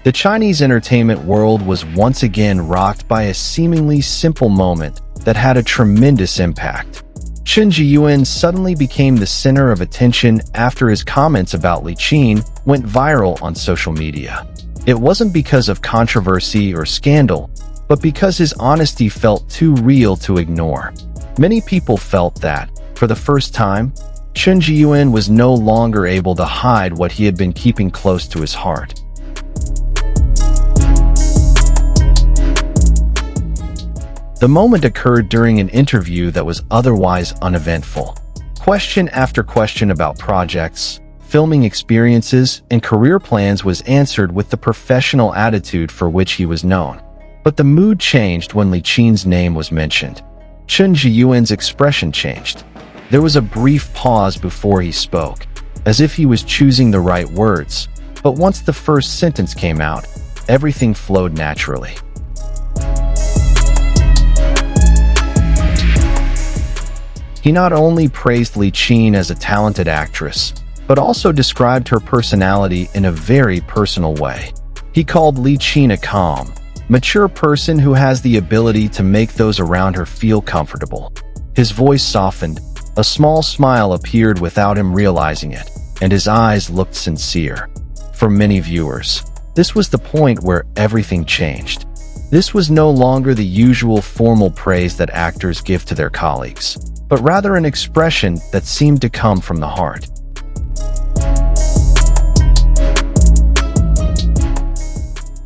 The Chinese entertainment world was once again rocked by a seemingly simple moment that had a tremendous impact. Chen Zheyuan suddenly became the center of attention after his comments about Li Qin went viral on social media. It wasn't because of controversy or scandal, but because his honesty felt too real to ignore. Many people felt that, for the first time, Chen Zheyuan was no longer able to hide what he had been keeping close to his heart. The moment occurred during an interview that was otherwise uneventful. Question after question about projects, filming experiences, and career plans was answered with the professional attitude for which he was known. But the mood changed when Li Qin's name was mentioned. Chen Zheyuan's expression changed. There was a brief pause before he spoke, as if he was choosing the right words. But once the first sentence came out, everything flowed naturally. He not only praised Li Qin as a talented actress, but also described her personality in a very personal way. He called Li Qin a calm, mature person who has the ability to make those around her feel comfortable. His voice softened, a small smile appeared without him realizing it, and his eyes looked sincere. For many viewers, this was the point where everything changed. This was no longer the usual formal praise that actors give to their colleagues, but rather an expression that seemed to come from the heart.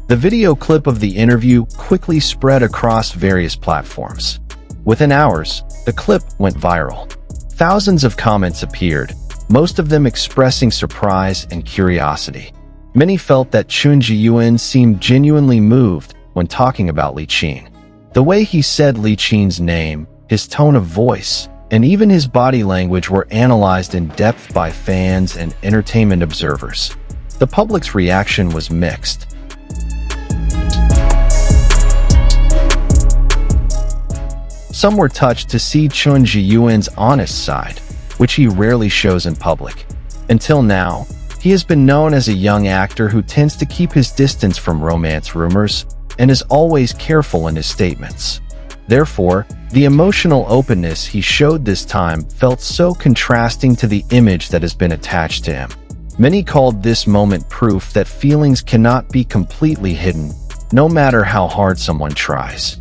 The video clip of the interview quickly spread across various platforms. Within hours, the clip went viral. Thousands of comments appeared, most of them expressing surprise and curiosity. Many felt that Chen Zheyuan seemed genuinely moved when talking about Li Qin. The way he said Li Qin's name, his tone of voice, and even his body language were analyzed in depth by fans and entertainment observers. The public's reaction was mixed. Some were touched to see Chen Zheyuan's honest side, which he rarely shows in public. Until now, he has been known as a young actor who tends to keep his distance from romance rumors and is always careful in his statements. Therefore, the emotional openness he showed this time felt so contrasting to the image that has been attached to him. Many called this moment proof that feelings cannot be completely hidden, no matter how hard someone tries.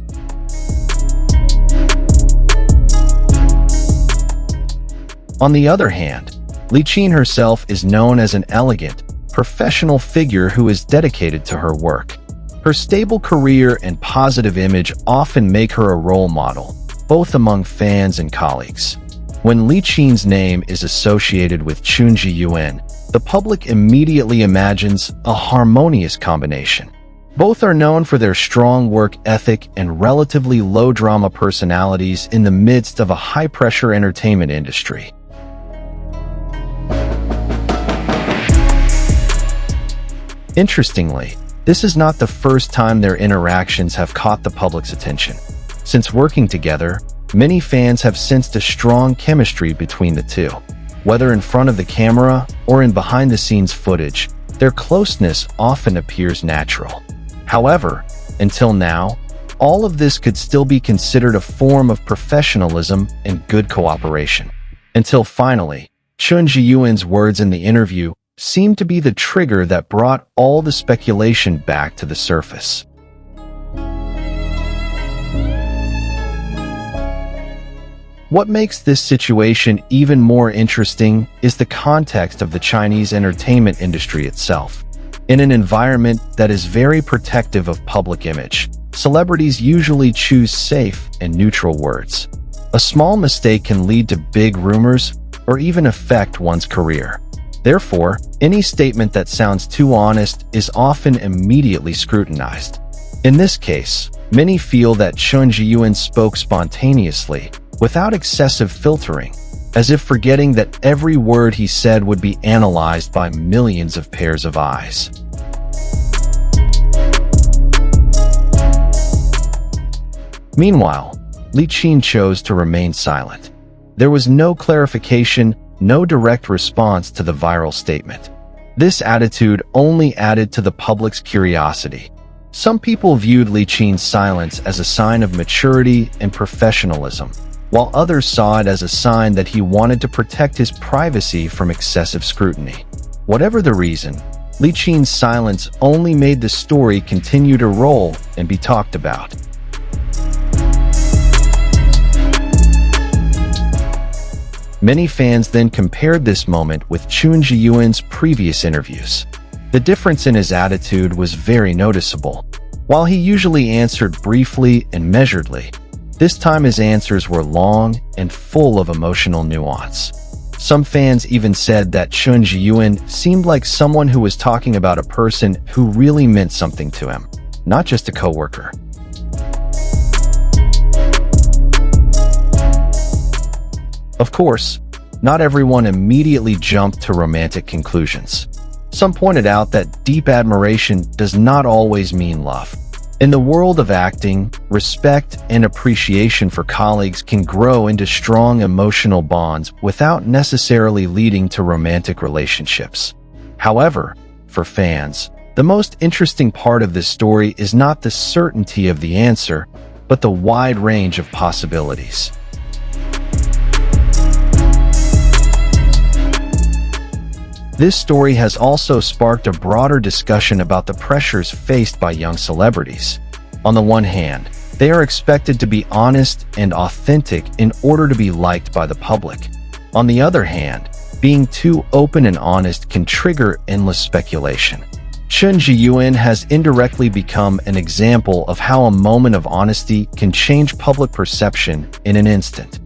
On the other hand, Li Qin herself is known as an elegant, professional figure who is dedicated to her work. Her stable career and positive image often make her a role model, both among fans and colleagues. When Li Qin's name is associated with Chen Zheyuan, the public immediately imagines a harmonious combination. Both are known for their strong work ethic and relatively low-drama personalities in the midst of a high-pressure entertainment industry. Interestingly, this is not the first time their interactions have caught the public's attention. Since working together, many fans have sensed a strong chemistry between the two. Whether in front of the camera or in behind-the-scenes footage, their closeness often appears natural. However, until now, all of this could still be considered a form of professionalism and good cooperation. Until finally, Chen Zheyuan's words in the interview seemed to be the trigger that brought all the speculation back to the surface. What makes this situation even more interesting is the context of the Chinese entertainment industry itself. In an environment that is very protective of public image, celebrities usually choose safe and neutral words. A small mistake can lead to big rumors or even affect one's career. Therefore, any statement that sounds too honest is often immediately scrutinized. In this case, many feel that Chen Zheyuan spoke spontaneously, without excessive filtering, as if forgetting that every word he said would be analyzed by millions of pairs of eyes. Meanwhile, Li Qin chose to remain silent. There was no clarification, no direct response to the viral statement. This attitude only added to the public's curiosity. Some people viewed Li Qin's silence as a sign of maturity and professionalism, while others saw it as a sign that he wanted to protect his privacy from excessive scrutiny. Whatever the reason, Li Qin's silence only made the story continue to roll and be talked about. Many fans then compared this moment with Chen Zheyuan's previous interviews. The difference in his attitude was very noticeable. While he usually answered briefly and measuredly, this time his answers were long and full of emotional nuance. Some fans even said that Chen Zheyuan seemed like someone who was talking about a person who really meant something to him, not just a coworker. Of course, not everyone immediately jumped to romantic conclusions. Some pointed out that deep admiration does not always mean love. In the world of acting, respect and appreciation for colleagues can grow into strong emotional bonds without necessarily leading to romantic relationships. However, for fans, the most interesting part of this story is not the certainty of the answer, but the wide range of possibilities. This story has also sparked a broader discussion about the pressures faced by young celebrities. On the one hand, they are expected to be honest and authentic in order to be liked by the public. On the other hand, being too open and honest can trigger endless speculation. Chen Zheyuan has indirectly become an example of how a moment of honesty can change public perception in an instant.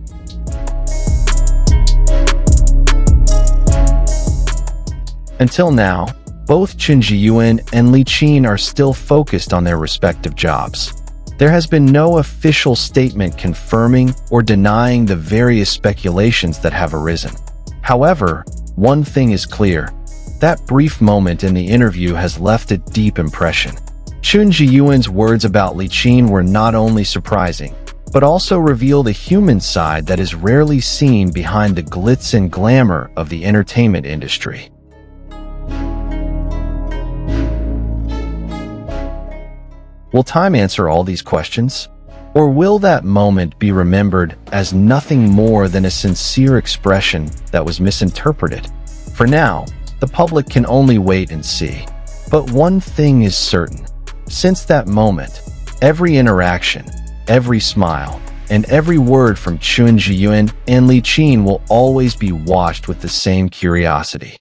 Until now, both Chen Zheyuan and Li Qin are still focused on their respective jobs. There has been no official statement confirming or denying the various speculations that have arisen. However, one thing is clear. That brief moment in the interview has left a deep impression. Chen Zheyuan's words about Li Qin were not only surprising, but also revealed a human side that is rarely seen behind the glitz and glamour of the entertainment industry. Will time answer all these questions? Or will that moment be remembered as nothing more than a sincere expression that was misinterpreted? For now, the public can only wait and see. But one thing is certain. Since that moment, every interaction, every smile, and every word from Chen Zheyuan and Li Qin will always be watched with the same curiosity.